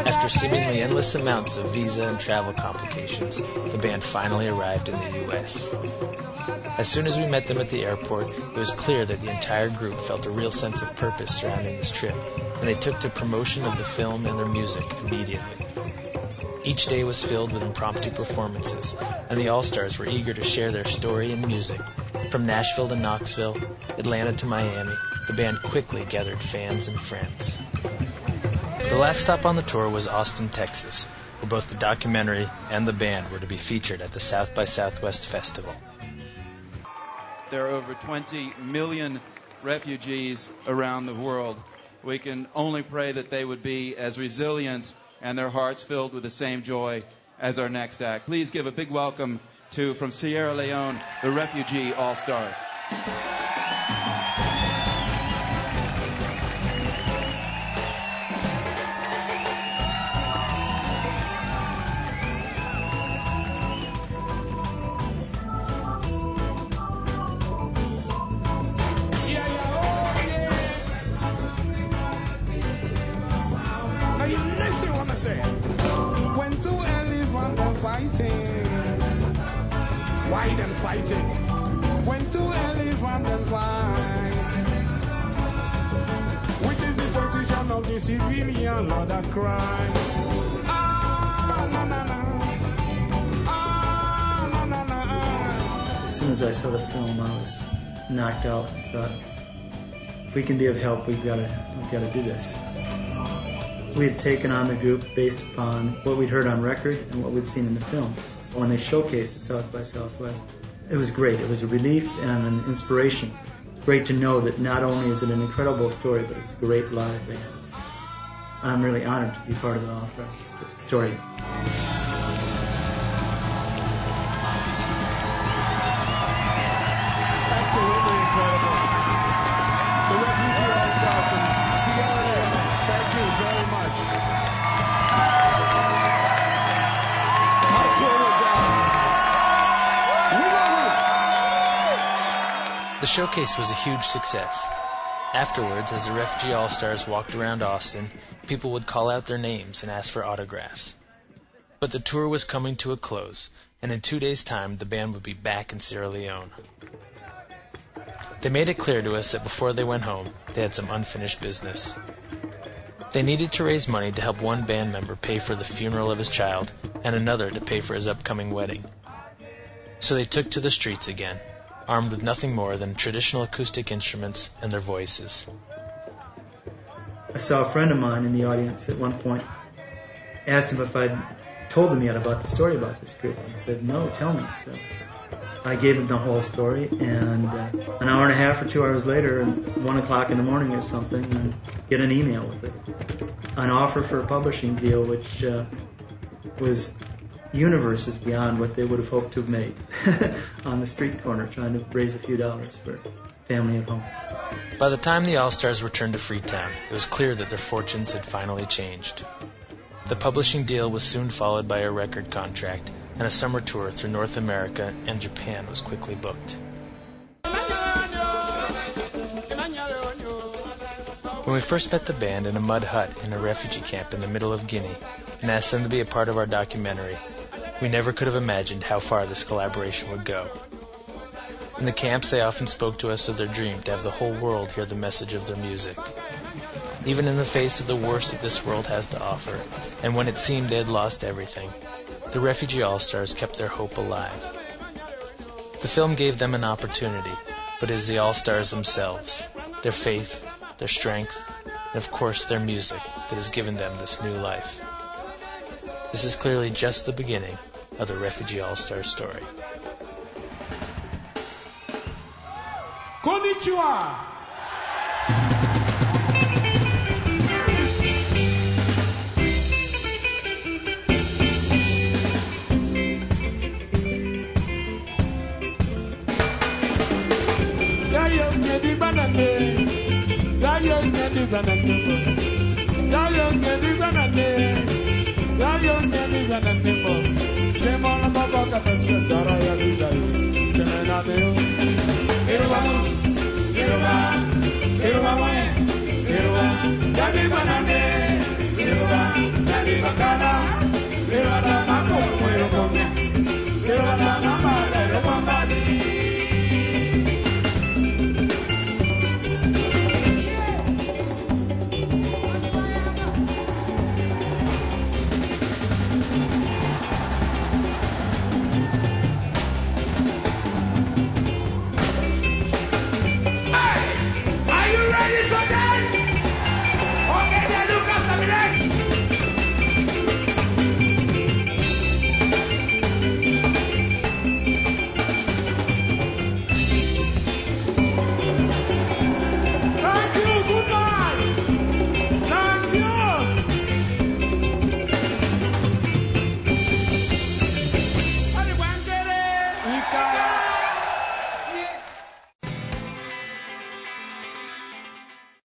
After seemingly endless amounts of visa and travel complications, the band finally arrived in the U.S. As soon as we met them at the airport, it was clear that the entire group felt a real sense of purpose surrounding this trip, and they took to promotion of the film and their music immediately. Each day was filled with impromptu performances, and the All-Stars were eager to share their story and music. From Nashville to Knoxville, Atlanta to Miami, the band quickly gathered fans and friends. The last stop on the tour was Austin, Texas, where both the documentary and the band were to be featured at the South by Southwest Festival. There are over 20 million refugees around the world. We can only pray that they would be as resilient and their hearts filled with the same joy as our next act. Please give a big welcome to, from Sierra Leone, the Refugee All-Stars. When two elephants are fighting, why them fighting? When two elephants fight, which is the position of the civilian or the crime? Ah, na na na. Ah, na na na. As soon as I saw the film, I was knocked out. I thought, if we can be of help, we've got to do this. We had taken on the group based upon what we'd heard on record and what we'd seen in the film. When they showcased at South by Southwest, it was great. It was a relief and an inspiration. Great to know that not only is it an incredible story, but it's a great live band. I'm really honored to be part of the All-Stars story. Absolutely incredible. The Refugee All-Stars from Sierra Leone. Thank you very much. How cool was that? The showcase was a huge success. Afterwards, as the Refugee All-Stars walked around Austin, people would call out their names and ask for autographs. But the tour was coming to a close, and in 2 days' time, the band would be back in Sierra Leone. They made it clear to us that before they went home, they had some unfinished business. They needed to raise money to help one band member pay for the funeral of his child and another to pay for his upcoming wedding. So they took to the streets again, armed with nothing more than traditional acoustic instruments and their voices. I saw a friend of mine in the audience at one point, asked him if I'd told him yet about the story about this group. He said, no, tell me. So I gave him the whole story, and an hour and a half or 2 hours later, 1 o'clock in the morning or something, I get an email with it. An offer for a publishing deal, which was universes beyond what they would have hoped to have made on the street corner, trying to raise a few dollars for family at home. By the time the All-Stars returned to Freetown, it was clear that their fortunes had finally changed. The publishing deal was soon followed by a record contract, and a summer tour through North America and Japan was quickly booked. When we first met the band in a mud hut in a refugee camp in the middle of Guinea and asked them to be a part of our documentary, we never could have imagined how far this collaboration would go. In the camps, they often spoke to us of their dream to have the whole world hear the message of their music. Even in the face of the worst that this world has to offer, and when it seemed they had lost everything, the Refugee All-Stars kept their hope alive. The film gave them an opportunity, but it is the All-Stars themselves, their faith, their strength, and of course their music that has given them this new life. This is clearly just the beginning of the Refugee All-Stars story. Konnichiwa! Irwa,